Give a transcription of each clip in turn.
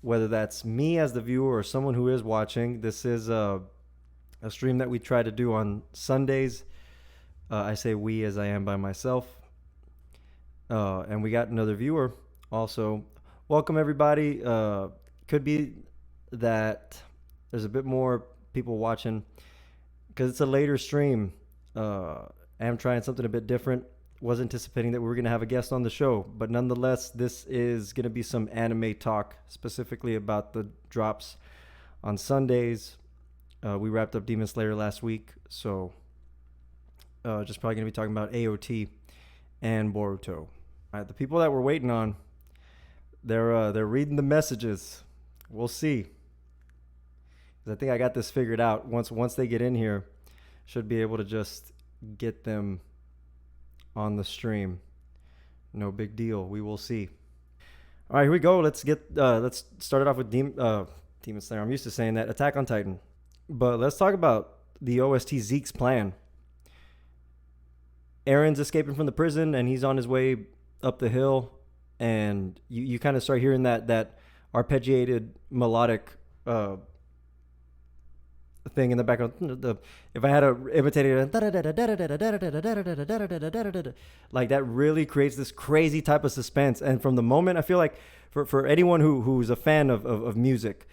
whether that's me as the viewer or someone who is watching. This is a stream that we try to do on Sundays. I say we as I am by myself. And we got another viewer also. Welcome, everybody. Could be that there's a bit more people watching because it's a later stream. I am trying something a bit different. Was anticipating that we were going to have a guest on the show, but nonetheless, this is going to be some anime talk, specifically about the drops on Sundays. We wrapped up Demon Slayer last week, so just probably going to be talking about AOT and Boruto. All right, the people that we're waiting on, they're reading the messages. We'll see. I think I got this figured out. Once they get in here, should be able to just get them on the stream. No big deal. We will see. All right, here we go. Let's start it off with Demon Slayer. I'm used to saying that. Attack on Titan. But let's talk about the OST Zeke's plan. Aaron's escaping from the prison and he's on his way up the hill, and you kind of start hearing that arpeggiated melodic thing in the background. If I had to imitate it, like that really creates this crazy type of suspense. And from the moment, I feel like for anyone who's a fan of music,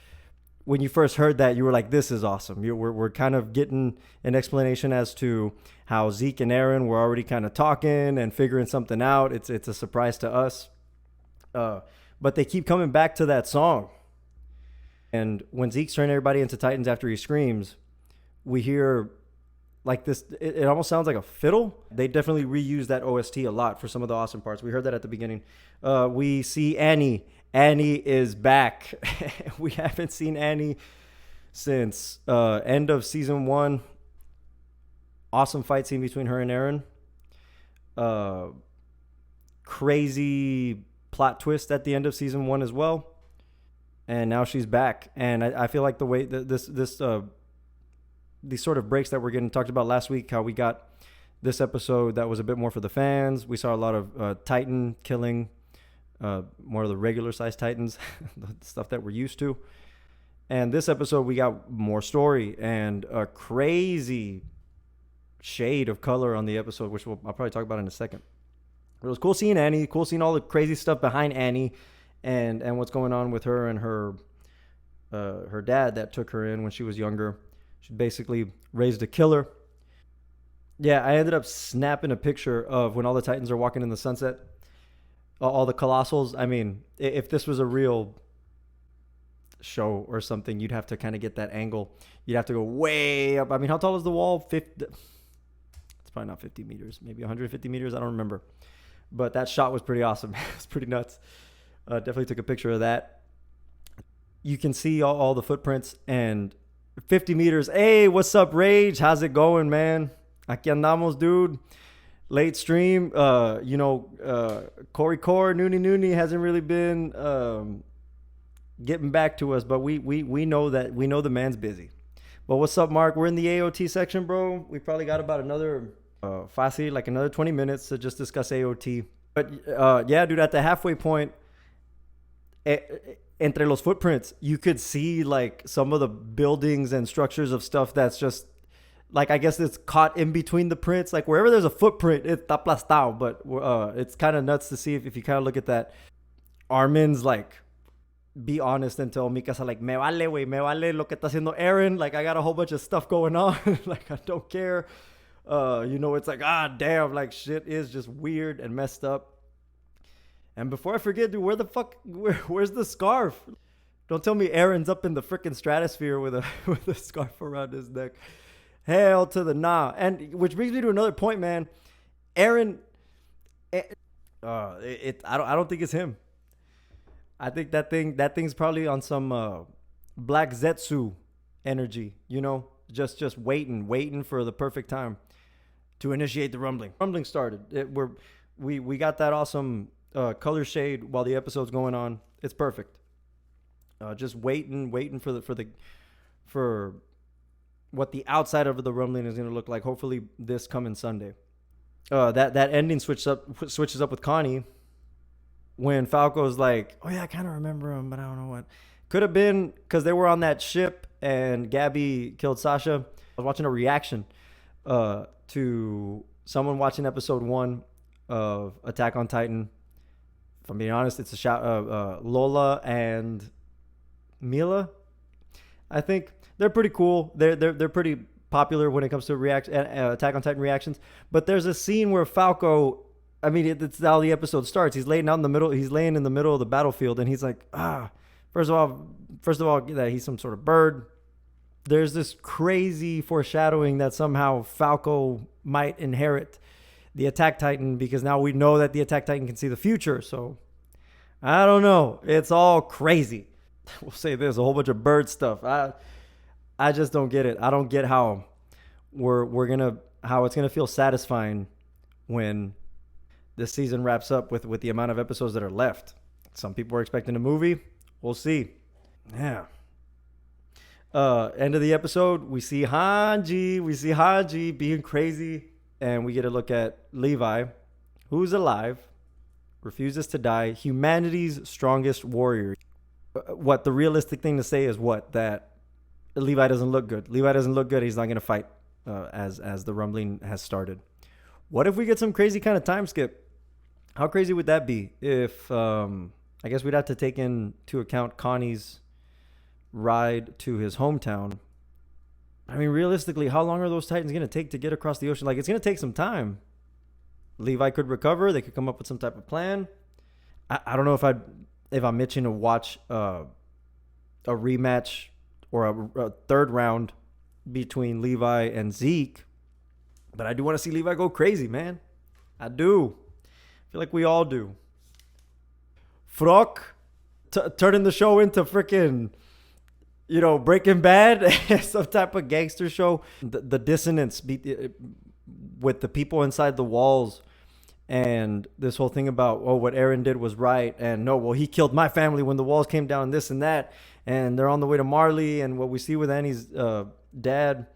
when you first heard that, you were like, this is awesome. We're kind of getting an explanation as to how Zeke and Aaron were already kind of talking and figuring something out. It's a surprise to us. But they keep coming back to that song. And when Zeke's turning everybody into Titans after he screams, we hear like this. It almost sounds like a fiddle. They definitely reuse that OST a lot for some of the awesome parts. We heard that at the beginning. We see Annie. Annie is back. We haven't seen Annie since end of season 1. Awesome fight scene between her and Aaron. Crazy plot twist at the end of season 1 as well. And now she's back. And I feel like the way these sort of breaks that we're getting talked about last week, how we got this episode that was a bit more for the fans. We saw a lot of Titan killing, more of the regular sized Titans, the stuff that we're used to. And this episode, we got more story and a crazy shade of color on the episode, which I'll probably talk about in a second. It was cool seeing Annie, cool seeing all the crazy stuff behind Annie and what's going on with her and her dad that took her in when she was younger. She basically raised a killer. Yeah, I ended up snapping a picture of when all the Titans are walking in the sunset. All the Colossals. I mean, if this was a real show or something, you'd have to kind of get that angle. You'd have to go way up. I mean, how tall is the wall? 50. It's probably not 50 meters. Maybe 150 meters. I don't remember. But that shot was pretty awesome. It's pretty nuts. Definitely took a picture of that. You can see all the footprints and 50 meters. Hey, what's up, Rage? How's it going, man? Aquí andamos, dude. Late stream. Corey Core, Noonie hasn't really been getting back to us, but we know that the man's busy. But what's up, Mark? We're in the AOT section, bro. We probably got about another another 20 minutes to just discuss AOT. But yeah, dude, at the halfway point, entre los footprints, you could see like some of the buildings and structures of stuff that's just like, I guess it's caught in between the prints. Like wherever there's a footprint, it's aplastado. But it's kind of nuts to see if you kind of look at that. Armin's like, be honest and tell Mikasa like, me vale, lo que está haciendo Aaron. Like I got a whole bunch of stuff going on. Like I don't care. It's like, damn, like shit is just weird and messed up. And before I forget, dude, where's the scarf? Don't tell me Aaron's up in the freaking stratosphere with a scarf around his neck. Hell to the nah. And which brings me to another point, man. Aaron, I don't think it's him. I think that thing's probably on some Black Zetsu energy, just waiting for the perfect time to initiate the rumbling. Rumbling started. We got that awesome color shade while the episode's going on. It's perfect. Just waiting for what the outside of the rumbling is going to look like. Hopefully this coming Sunday. That ending switches up with Connie when Falco's like, oh yeah, I kind of remember him, but I don't know what. Could have been because they were on that ship and Gabby killed Sasha. I was watching a reaction to someone watching episode 1 of Attack on Titan. If I'm being honest, it's a shout Lola and Mila. I think they're pretty cool. They're pretty popular when it comes to Attack on Titan reactions. But there's a scene where Falco, I mean, it's how the episode starts. He's laying out in the middle. He's laying in the middle of the battlefield, and he's like, First of all, that he's some sort of bird. There's this crazy foreshadowing that somehow Falco might inherit the Attack Titan because now we know that the Attack Titan can see the future. So I don't know. It's all crazy. We'll say there's a whole bunch of bird stuff. I just don't get it. I don't get how how it's gonna feel satisfying when this season wraps up with the amount of episodes that are left. Some people are expecting a movie. We'll see. Yeah. End of the episode, we see Hanji. We see Hanji being crazy, and we get a look at Levi, who's alive, refuses to die, humanity's strongest warrior. What the realistic thing to say is what? That Levi doesn't look good. Levi doesn't look good. He's not going to fight as the rumbling has started. What if we get some crazy kind of time skip? How crazy would that be if... I guess we'd have to take into account Connie's ride to his hometown. I mean, realistically, how long are those Titans going to take to get across the ocean? Like, it's going to take some time. Levi could recover. They could come up with some type of plan. I don't know if I'm itching to watch a rematch or a third round between Levi and Zeke. But I do want to see Levi go crazy, man. I do. I feel like we all do. Frog turning the show into freaking, Breaking Bad, some type of gangster show. The dissonance with the people inside the walls and this whole thing about, what Eren did was right. And no, well, he killed my family when the walls came down, this and that. And they're on the way to Marley. And what we see with Annie's dad,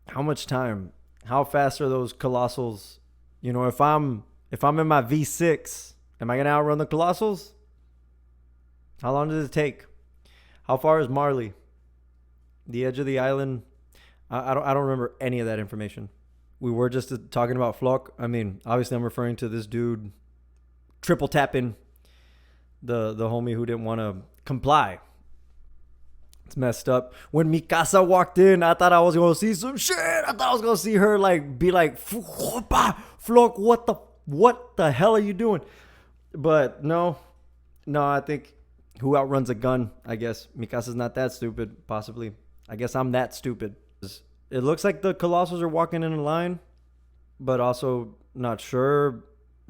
how much time? How fast are those colossals? If I'm in my V6... am I going to outrun the Colossals? How long does it take? How far is Marley? The edge of the island? I don't remember any of that information. We were just talking about Flock. I mean, obviously I'm referring to this dude triple tapping the homie who didn't want to comply. It's messed up. When Mikasa walked in, I thought I was going to see some shit. I thought I was going to see her be like, Flock, what the hell are you doing? But no, I think who outruns a gun, I guess. Mikasa's not that stupid, possibly. I guess I'm that stupid. It looks like the Colossals are walking in a line, but also not sure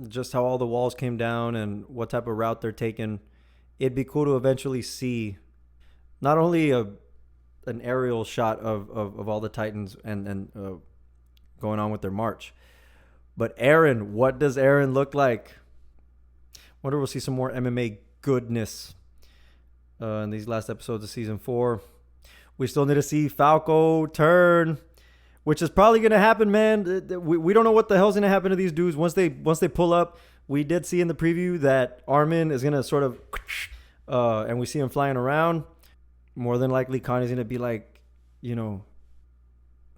just how all the walls came down and what type of route they're taking. It'd be cool to eventually see not only an aerial shot of all the Titans and going on with their march, but Eren. What does Eren look like? Wonder we'll see some more MMA goodness in these last episodes of season 4. We still need to see Falco turn, which is probably going to happen, man. We don't know what the hell's going to happen to these dudes once they pull up. We did see in the preview that Armin is going to sort of, and we see him flying around. More than likely, Connie's going to be like,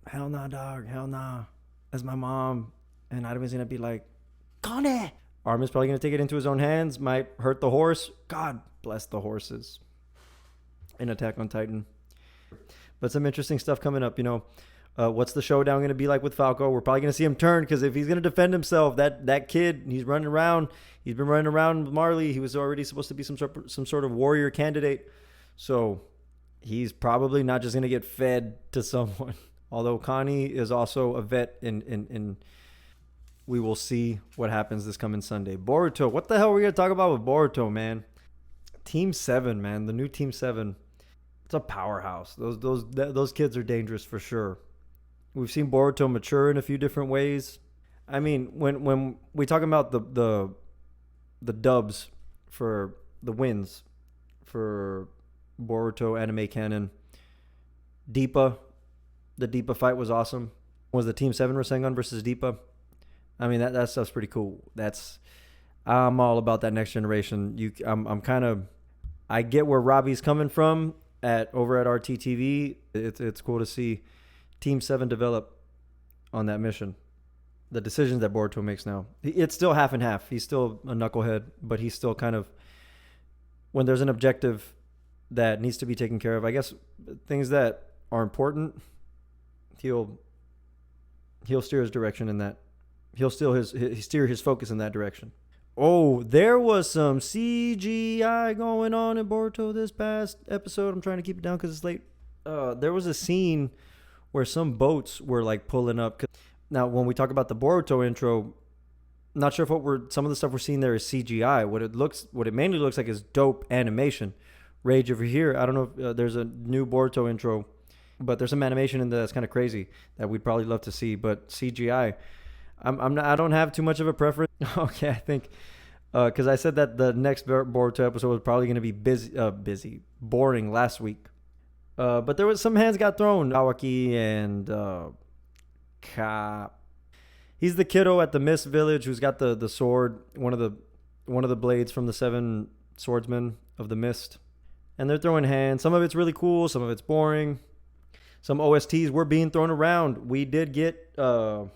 hell nah, dog, hell nah. That's my mom. And Adam's going to be like, Connie. Armin's probably going to take it into his own hands. Might hurt the horse. God bless the horses in Attack on Titan. But some interesting stuff coming up, What's the showdown going to be like with Falco? We're probably going to see him turn because if he's going to defend himself, that kid, he's running around. He's been running around with Marley. He was already supposed to be some sort of warrior candidate. So he's probably not just going to get fed to someone. Although Connie is also a vet in we will see what happens this coming Sunday. Boruto. What the hell are we going to talk about with Boruto, man? Team 7, man. The new Team 7. It's a powerhouse. Those kids are dangerous for sure. We've seen Boruto mature in a few different ways. I mean, when we talk about the dubs for the wins for Boruto anime canon, Deepa, the Deepa fight was awesome. Was the Team 7 Rasengan versus Deepa? I mean, that stuff's pretty cool. I'm all about that next generation. I get where Robbie's coming from over at RTTV. It's cool to see Team 7 develop on that mission. The decisions that Boruto makes now. It's still half and half. He's still a knucklehead, but he's still kind of, when there's an objective that needs to be taken care of, I guess things that are important, he'll steer his direction in that. He'll steer his focus in that direction. Oh, there was some CGI going on in Boruto this past episode. I'm trying to keep it down because it's late. There was a scene where some boats were like pulling up. Now, when we talk about the Boruto intro, not sure if some of the stuff we're seeing there is CGI. What it mainly looks like is dope animation. Rage over here. I don't know if there's a new Boruto intro, but there's some animation in there that's kind of crazy that we'd probably love to see. But CGI, I don't have too much of a preference. Okay, I think because I said that the next Boruto episode was probably going to be boring last week. But there was some hands got thrown. Kawaki and he's the kiddo at the Mist Village who's got the sword, one of the blades from the 7 swordsmen of the Mist. And they're throwing hands. Some of it's really cool, some of it's boring. Some OSTs were being thrown around. We did get the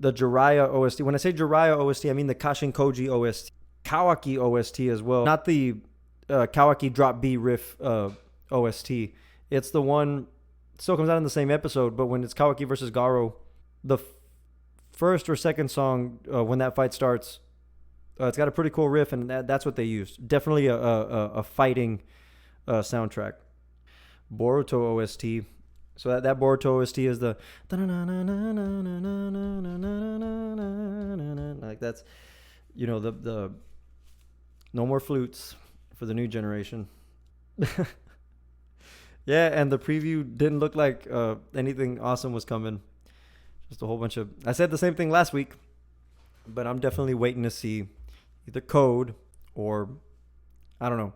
Jiraiya OST. When I say Jiraiya OST, I mean the Kashin Koji OST. Kawaki OST as well. Not the Kawaki Drop B riff OST. It's the one, still comes out in the same episode, but when it's Kawaki versus Garo, the first or second song, when that fight starts, it's got a pretty cool riff, and that's what they used. Definitely a fighting soundtrack. Boruto OST. So that Boruto OST is the like that's, the no more flutes for the new generation. Yeah, and the preview didn't look like anything awesome was coming. Just a whole bunch of, I said the same thing last week, but I'm definitely waiting to see either code or, I don't know,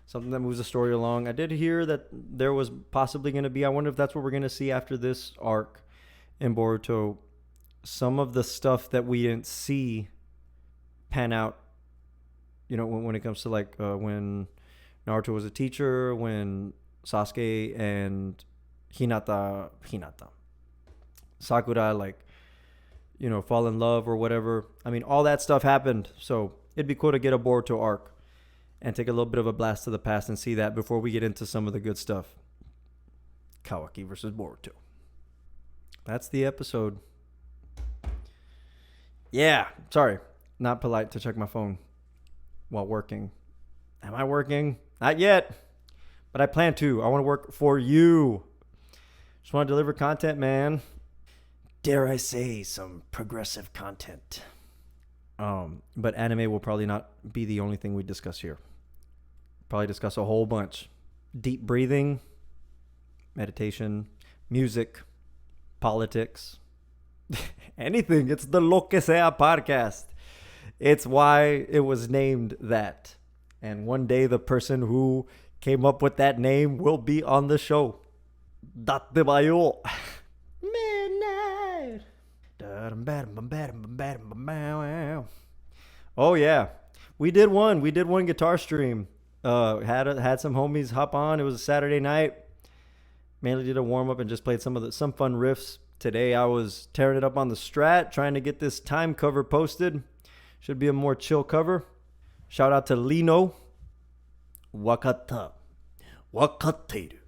something that moves the story along. I did hear that there was possibly going to be, I wonder if that's what we're going to see after this arc in Boruto. Some of the stuff that we didn't see pan out, when it comes to like when Naruto was a teacher, when Sasuke and Hinata, Sakura, fall in love or whatever. I mean, all that stuff happened. So it'd be cool to get a Boruto arc and take a little bit of a blast to the past and see that before we get into some of the good stuff. Kawaki versus Boruto. That's the episode. Yeah, sorry. Not polite to check my phone while working. Am I working? Not yet. But I plan to. I want to work for you. Just want to deliver content, man. Dare I say some progressive content. But anime will probably not be the only thing we discuss here. Probably discuss a whole bunch. Deep breathing, meditation, music, politics, anything. It's the Lo Que Sea podcast. It's why it was named that. And one day the person who came up with that name will be on the show. Date bayo. Midnight. Oh yeah, we did one guitar stream. Had some homies hop on. It was a Saturday night. Mainly did a warm up and just played some fun riffs. Today I was tearing it up on the Strat, trying to get this time cover posted. Should be a more chill cover. Shout out to Lino. Wakata. Wakateru.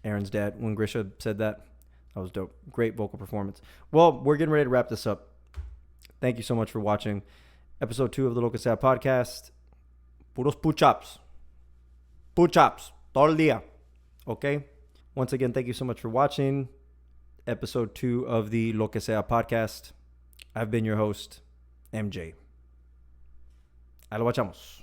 Aaron's dad, when Grisha said that was dope. Great vocal performance. Well, we're getting ready to wrap this up. Thank you so much for watching episode 2 of the Lo Que Sea podcast. Puros push-ups. Push-ups. Todo el día. Okay? Once again, thank you so much for watching episode 2 of the Lo Que Sea podcast. I've been your host, MJ. Ahí lo bachamos.